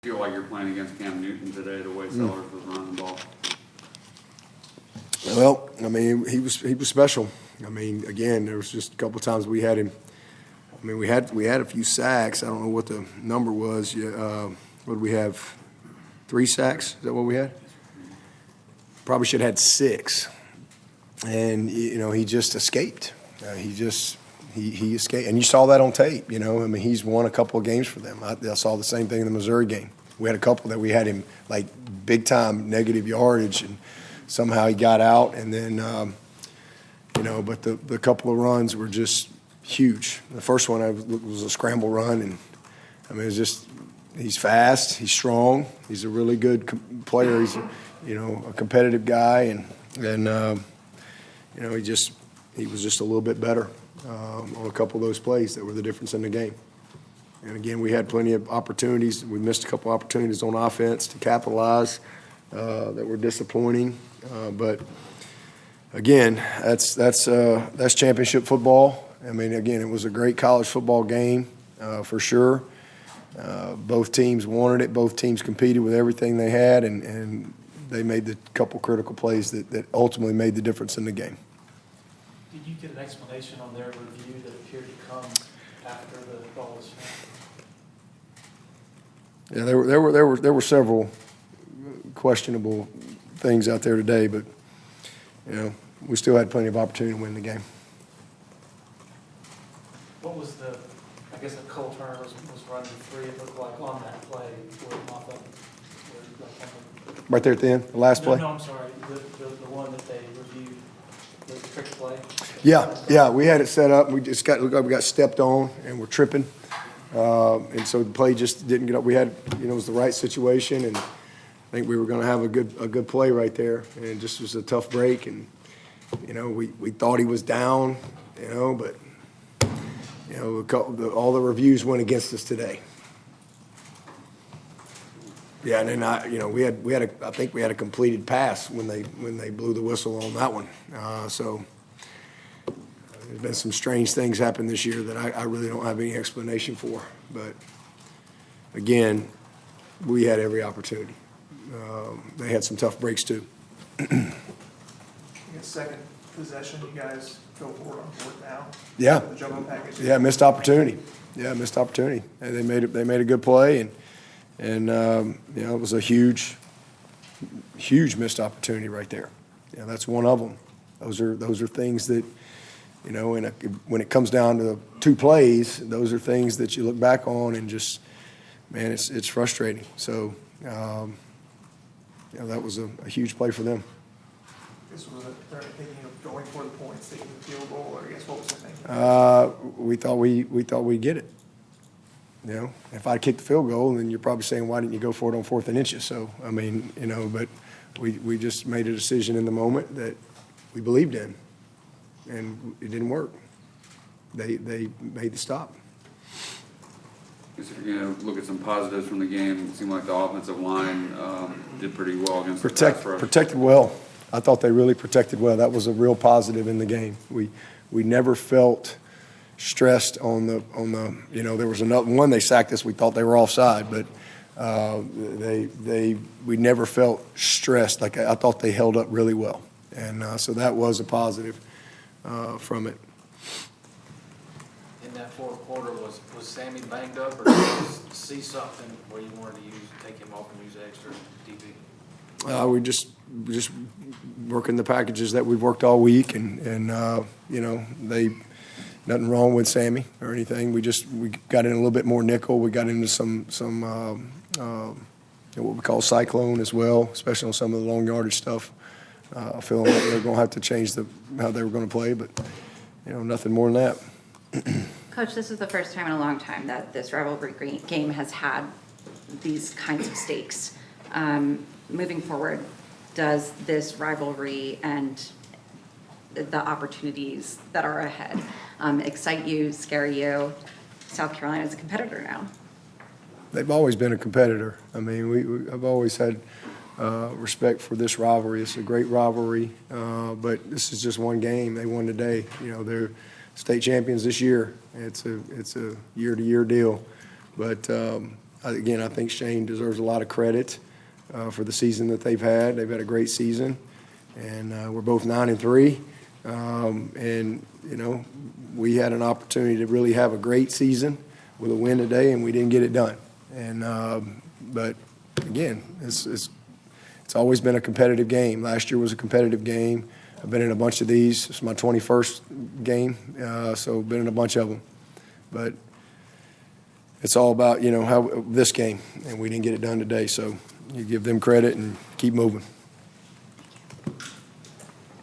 Feel like you're playing against Cam Newton today, the way Sellers was running the ball? Well, I mean, he was special. I mean, again, there was just a couple of times we had him. I mean, we had a few sacks. I don't know what the number was. What did we have? 3 sacks? Is that what we had? Probably should have had 6. And he just escaped. He escaped, and you saw that on tape. I mean, he's won a couple of games for them. I saw the same thing in the Missouri game. We had a couple that we had him like big time negative yardage, and somehow he got out. And then, but the couple of runs were just huge. The first one was a scramble run, and I mean, he's fast, he's strong, he's a really good player. He's a competitive guy, and he was just a little bit better on a couple of those plays that were the difference in the game. And again, we had plenty of opportunities. We missed a couple opportunities on offense to capitalize that were disappointing. But again, that's championship football. I mean, again, it was a great college football game for sure. Both teams wanted it. Both teams competed with everything they had, and they made the couple critical plays that ultimately made the difference in the game. Did you get an explanation on their review that appeared to come after the ball was snapped? Yeah, there were several questionable things out there today, but we still had plenty of opportunity to win the game. What was the Cole Turner was running free, it looked like, on that play Right there at the end, the last play? No, I'm sorry, the one that they reviewed, the trick play? Yeah, we had it set up. We just looked like we got stepped on and we're tripping. And so the play just didn't get up. We had, it was the right situation, and I think we were going to have a good play right there. And it just was a tough break, and we thought he was down, but all the reviews went against us today. Yeah, and then I think we had a completed pass when they blew the whistle on that one. So there's been some strange things happen this year that I really don't have any explanation for. But again, we had every opportunity. They had some tough breaks too. Second possession, you guys go for it on 4th down. Yeah. The jumbo package. Yeah, missed opportunity. And they made a good play, and it was a huge missed opportunity right there. Yeah, that's one of them. Those are things that, when it comes down to 2 plays, those are things that you look back on and just, man, it's frustrating. So, that was a huge play for them. Was there thinking of going for the points, taking the field goal, or I guess what was the thing? We thought we'd get it. If I kicked the field goal, then you're probably saying, why didn't you go for it on 4th and inches? So, I mean, but we just made a decision in the moment that we believed in, and it didn't work. They made the stop. If you're going to look at some positives from the game, it seemed like the offensive line did pretty well against the pass rush. Protected well. I thought they really protected well. That was a real positive in the game. We never felt stressed on the there was another one they sacked us. We thought they were offside, but we never felt stressed. Like I thought they held up really well, and so that was a positive from it. In that 4th quarter, was Sammy banged up, or did you see something where you wanted to take him off and use extra DB? We just working the packages that we've worked all week, and nothing wrong with Sammy or anything. We got in a little bit more nickel. We got into some what we call cyclone as well, especially on some of the long yardage stuff. I feel like they're going to have to change how they were going to play, but nothing more than that. Coach, this is the first time in a long time that this rivalry game has had these kinds of stakes. Moving forward, does this rivalry and the opportunities that are ahead excite you, scare you? South Carolina is a competitor now. They've always been a competitor. I mean, I've always had respect for this rivalry. It's a great rivalry, but this is just one game. They won today. They're state champions this year. It's a year-to-year deal. But again, I think Shane deserves a lot of credit for the season that they've had. They've had a great season, and we're both 9-3. And, you know, we had an opportunity to really have a great season with a win today, and we didn't get it done. And but again, it's always been a competitive game. Last year was a competitive game. I've been in a bunch of these. It's my 21st game, so been in a bunch of them. But it's all about, you know, how this game, and we didn't get it done today. So you give them credit and keep moving.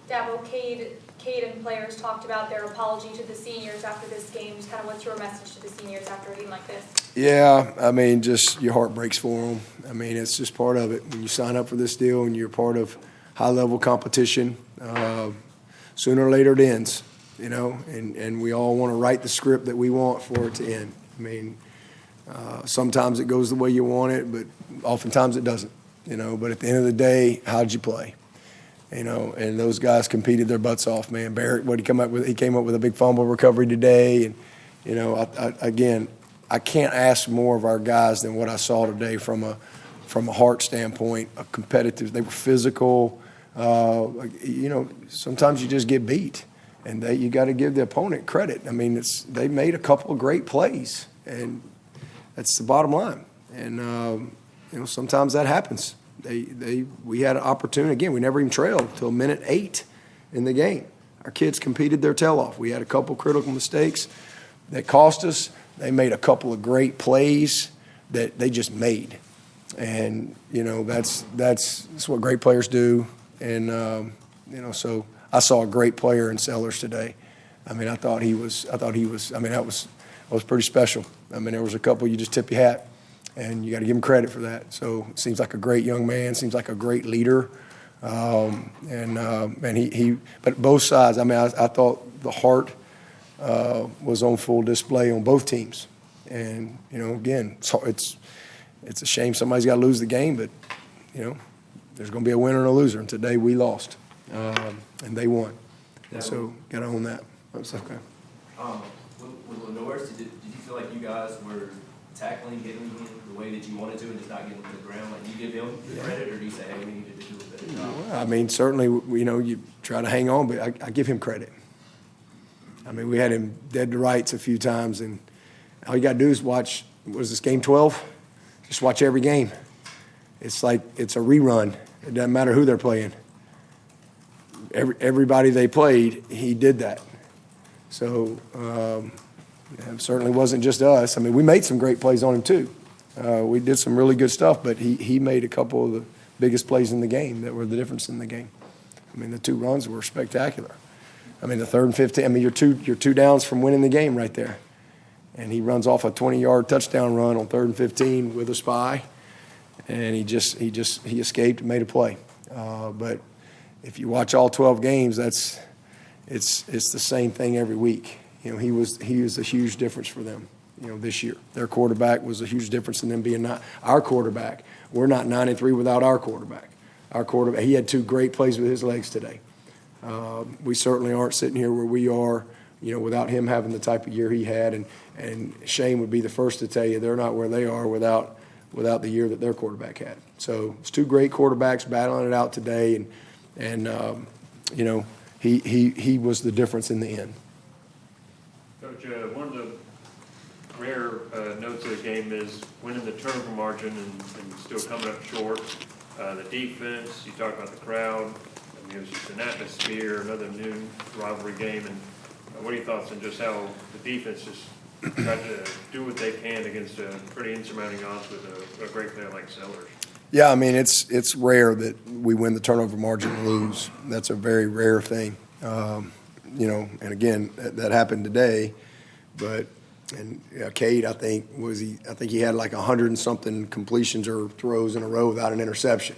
Dabo, Cade and players talked about their apology to the seniors after this game. Just kind of what's your message to the seniors after a game like this? Yeah, I mean, just your heart breaks for them. I mean, it's just part of it. When you sign up for this deal and you're part of high-level competition, sooner or later it ends, you know, and we all want to write the script that we want for it to end. I mean, sometimes it goes the way you want it, but oftentimes it doesn't, you know. But at the end of the day, how'd you play? You know, and those guys competed their butts off, man. Barrett, what he came up with? He came up with a big fumble recovery today, and you know, I can't ask more of our guys than what I saw today from a heart standpoint, a competitive. They were physical. You know, sometimes you just get beat, and you got to give the opponent credit. I mean, they made a couple of great plays, and that's the bottom line. And you know, sometimes that happens. We had an opportunity. Again, we never even trailed until minute 8 in the game. Our kids competed their tail off. We had a couple critical mistakes that cost us. They made a couple of great plays that they just made. And, you know, that's what great players do. And, you know, so I saw a great player in Sellers today. I mean, I thought he was, I mean, that was pretty special. I mean, there was a couple you just tip your hat. And you got to give him credit for that. So it seems like a great young man, seems like a great leader. And he but both sides, I mean, I thought the heart was on full display on both teams. And, you know, again, it's a shame somebody's got to lose the game, but, you know, there's going to be a winner and a loser. And today we lost, and they won. And so got to own that. That's okay. With Lenore's, did you feel like you guys were tackling, hitting him the way that you wanted to and just not getting him to the ground? Like, do you give him the credit, or do you say, hey, we needed to do a better job? Well, I mean, certainly, you know, you try to hang on, but I give him credit. I mean, we had him dead to rights a few times, and all you got to do is watch, what is this, game 12? Just watch every game. It's like it's a rerun. It doesn't matter who they're playing. Everybody they played, he did that. So it certainly wasn't just us. I mean, we made some great plays on him too. We did some really good stuff, but he made a couple of the biggest plays in the game that were the difference in the game. I mean, the 2 runs were spectacular. I mean, the 3rd and 15. I mean, you're two downs from winning the game right there, and he runs off a 20-yard touchdown run on 3rd and 15 with a spy, and he escaped and made a play. But if you watch all 12 games, it's the same thing every week. You know, he was a huge difference for them, you know, this year. Their quarterback was a huge difference in them being not our quarterback. We're not 9-3 without our quarterback. Our quarterback, he had 2 great plays with his legs today. We certainly aren't sitting here where we are, you know, without him having the type of year he had. And Shane would be the first to tell you they're not where they are without the year that their quarterback had. So it's 2 great quarterbacks battling it out today, and you know, he was the difference in the end. Coach, one of the rare notes of the game is winning the turnover margin and still coming up short. The defense, you talked about the crowd. I mean, it was just an atmosphere, another new rivalry game. And what are your thoughts on just how the defense just tried to do what they can against a pretty insurmounting odds with a great player like Sellers? Yeah, I mean, it's rare that we win the turnover margin and lose. That's a very rare thing. You know, and again, that happened today. But Cade, I think he had like 100 and something completions or throws in a row without an interception.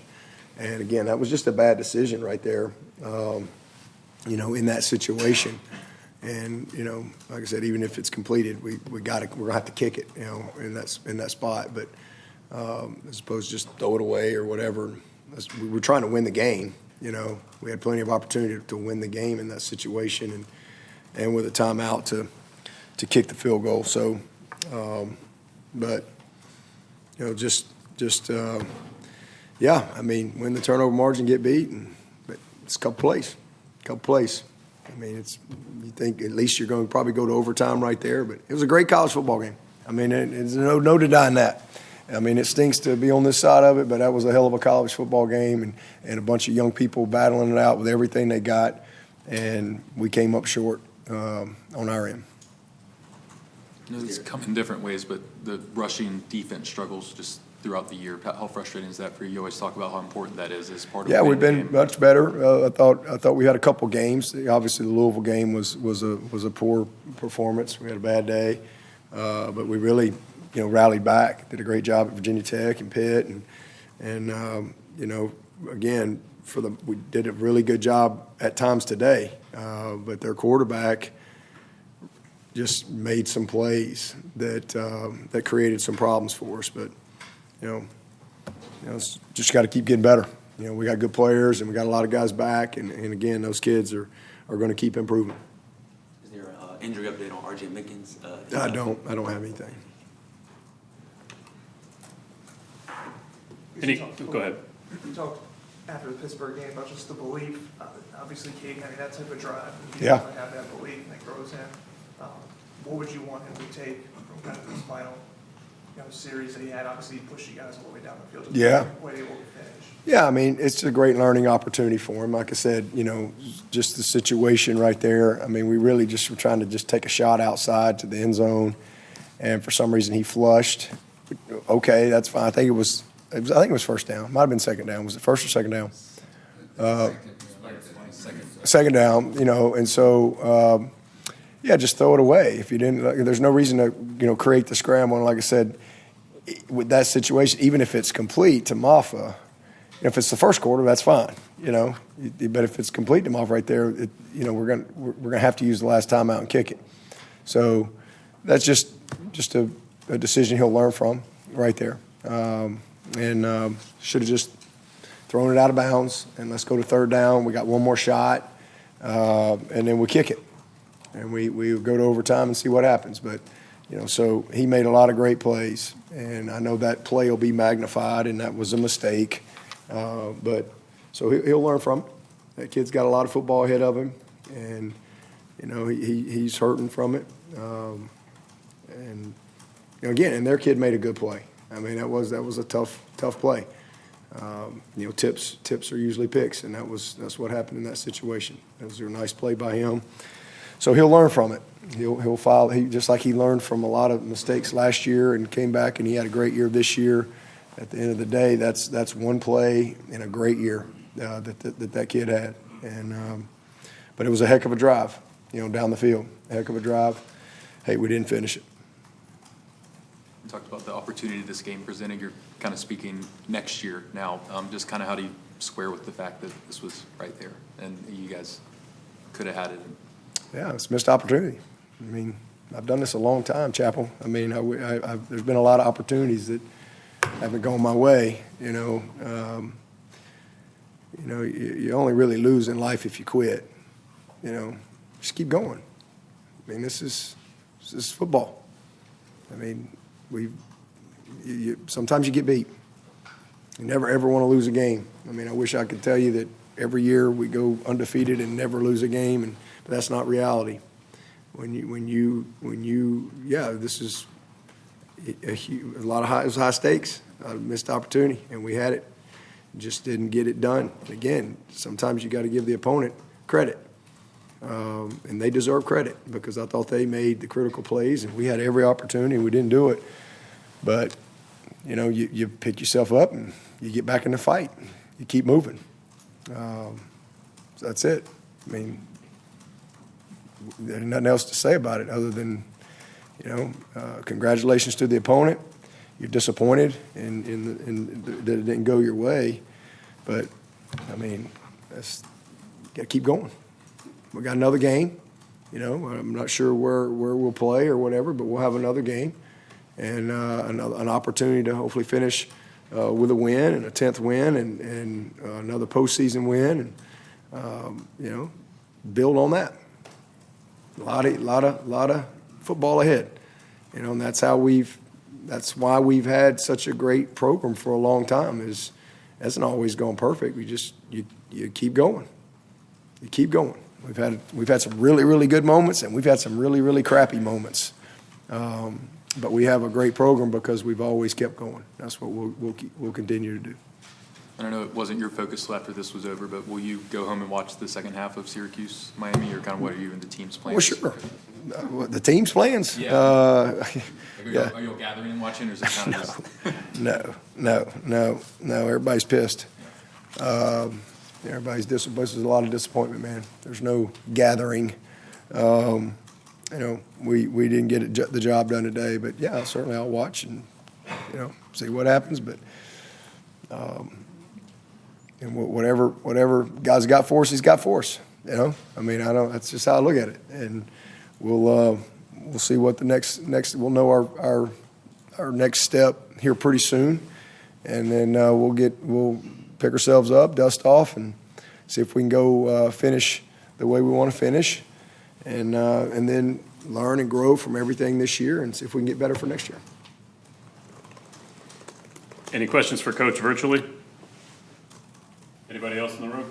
And again, that was just a bad decision right there. You know, in that situation. And you know, like I said, even if it's completed, we're gonna have to kick it. You know, in that spot. But as opposed to just throw it away or whatever. We were trying to win the game. You know, we had plenty of opportunity to win the game in that situation, and with a timeout to kick the field goal. So, but yeah, I mean, win the turnover margin, get beat, but it's a couple plays. I mean, you think at least you're going to probably go to overtime right there, but it was a great college football game. I mean, there's no denying that. I mean, it stinks to be on this side of it, but that was a hell of a college football game and a bunch of young people battling it out with everything they got, and we came up short on our end. It's come in different ways, but the rushing defense struggles just throughout the year. How frustrating is that for you? You always talk about how important that is as part of Yeah, winning we've the been game. much better. I thought we had a couple games. Obviously, the Louisville game was a poor performance. We had a bad day, but we really rallied back. Did a great job at Virginia Tech and Pitt, and again we did a really good job at times today. But their quarterback just made some plays that created some problems for us. But it's just got to keep getting better. We got good players and we got a lot of guys back, and again, those kids are going to keep improving. Is there an injury update on R.J. Mickens? I don't have anything. Go ahead. You talked after the Pittsburgh game about just the belief, obviously Cade having that type of drive. And Yeah. to have that belief and that grows him. What would you want him to take from kind of this final series that he had? Obviously, he pushed you guys all the way down the field. Yeah. Way able to finish. Yeah, I mean, it's a great learning opportunity for him. Like I said, just the situation right there. I mean, we really just were trying to just take a shot outside to the end zone, and for some reason he flushed. Okay, that's fine. I think it was first down. Might have been second down. Was it first or second down? Second down. And so yeah, just throw it away. If you didn't, there's no reason to create the scramble. And like I said, with that situation, even if it's complete to Maffa. If it's the first quarter, that's fine, But if it's complete to Maffa right there, we're gonna have to use the last timeout and kick it. So that's just a decision he'll learn from right there. And should have just thrown it out of bounds and let's go to third down. We got one more shot, and then we kick it, and we go to overtime and see what happens. But so he made a lot of great plays, and I know that play will be magnified, and that was a mistake. But so he'll learn from it. That kid's got a lot of football ahead of him, and he's hurting from it. And again, and their kid made a good play. I mean, that was a tough play. Tips are usually picks, and that's what happened in that situation. It was a nice play by him. So he'll learn from it. He'll follow. Just like he learned from a lot of mistakes last year and came back, and he had a great year this year. At the end of the day, that's one play in a great year that kid had, and but it was a heck of a drive, down the field, a heck of a drive. Hey, we didn't finish it. You talked about the opportunity this game presented. You're kind of speaking next year now. Just kind of how do you square with the fact that this was right there and you guys could have had it? Yeah, it's a missed opportunity. I mean, I've done this a long time, Chapel. I mean, there's been a lot of opportunities that haven't gone my way. You only really lose in life if you quit. Just keep going. I mean, this is football. I mean, sometimes you get beat. You never ever want to lose a game. I mean, I wish I could tell you that every year we go undefeated and never lose a game, but that's not reality. This is a lot of it was high stakes, a missed opportunity, and we had it. Just didn't get it done. And again, sometimes you got to give the opponent credit, and they deserve credit because I thought they made the critical plays, and we had every opportunity. We didn't do it, but you pick yourself up and you get back in the fight. You keep moving. So that's it. I mean, there's nothing else to say about it other than, congratulations to the opponent. You're disappointed in that it didn't go your way, but I mean, got to keep going. We got another game. I'm not sure where we'll play or whatever, but we'll have another game and an opportunity to hopefully finish with a win and a 10th win and another postseason win, and build on that. A lot of football ahead, and that's how we've that's why we've had such a great program for a long time. Is hasn't always gone perfect. We just you keep going. You keep going. We've had some really, really good moments, and we've had some really, really crappy moments. But we have a great program because we've always kept going. That's what we'll continue to do. And I know it wasn't your focus till after this was over, but will you go home and watch the second half of Syracuse, Miami, or kind of what are you and the team's plans? Well, sure. The team's plans? Yeah. Yeah. Are you all gathering and watching, or is it kind of just? No. Everybody's pissed. This is a lot of disappointment, man. There's no gathering. We didn't get the job done today, but yeah, certainly I'll watch and, see what happens, but, and whatever God's got for us, he's got for us, that's just how I look at it. And we'll see what the next, we'll know our next step here pretty soon. And then, we'll pick ourselves up, dust off, and see if we can go, finish the way we want to finish. And then learn and grow from everything this year and see if we can get better for next year. Any questions for Coach virtually? Anybody else in the room?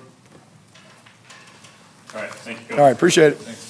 All right, thank you, Coach. All right, appreciate it. Thanks.